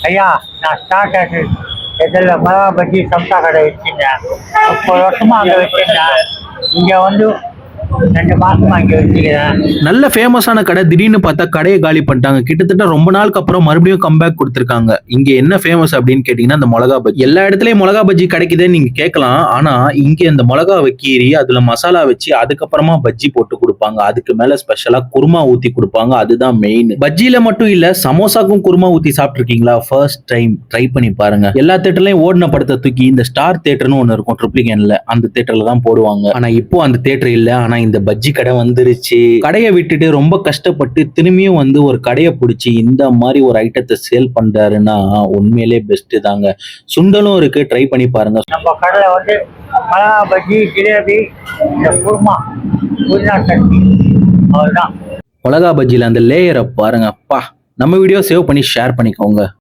ஐயா, நான் ஸ்டார்ட் ஆச்சு இதில் மிளகா பஜ்ஜி சம்சா கடை வச்சுருந்தேன். 30 வருஷமா அங்கே வச்சுருந்தேன். இங்கே வந்து 2 மாசமா இங்கே வச்சுக்கிறேன். நல்ல ஃபேமஸான கடை திடீர்னு பார்த்தா கடையை காலி பண்ணிட்டாங்க. கிட்டத்தட்ட ரொம்ப நாளுக்கு அப்புறம் மறுபடியும் கம்பேக் கொடுத்துருக்காங்க. இங்க என்ன ஃபேமஸ் அப்படின்னு கேட்டீங்கன்னா அந்த மிளகா பஜ்ஜி. எல்லா இடத்துலயும் மிளகா பஜ்ஜி கிடைக்குதுன்னு நீங்க கேட்கலாம். ஆனா இங்க இந்த மிளகாவை கீறி அதுல மசாலா வச்சு அதுக்கப்புறமா பஜ்ஜி போட்டு கொடுப்பாங்க. அதுக்கு மேல ஸ்பெஷலா குருமா ஊத்தி கொடுப்பாங்க. அதுதான் மெயின். பஜ்ஜியில மட்டும் இல்ல, சமோசாக்கும் குருமா ஊத்தி சாப்பிட்டுருக்கீங்களா? ஃபர்ஸ்ட் டைம் ட்ரை பண்ணி பாருங்க. எல்லா தேட்டர்லயும் ஓடின படத்தை தூக்கி இந்த ஸ்டார் தேட்டர்னு ஒன்னு இருக்கும் ட்ரிப்ளிகேன்ல, அந்த தேட்டர்ல தான் போடுவாங்க. ஆனா இப்போ அந்த தேட்டர் இல்ல. ஆனா இந்த பஜ்ஜி கடை வந்துருச்சு. கடையை விட்டுட்டு ரொம்ப கஷ்டப்பட்டு திரும்பியும் வந்து ஒரு கடையை பிடிச்சி இந்த மாதிரி ஒரு ஐட்டத்தை சேல் பண்றாருன்னா உண்மையிலே பெஸ்ட் தாங்க. சுண்டலும் இருக்கு, ட்ரை பண்ணி பாருங்க. நம்ம கடையில் வந்து மிளகா பஜ்ஜி, ஜிலேபி, இந்த குருமா, புதினா சட்னி, அவ்வளோதான். மிளகா பஜ்ஜில அந்த லேயரை பாருங்க. அப்பா, நம்ம வீடியோ சேவ் பண்ணி ஷேர் பண்ணிக்கோங்க.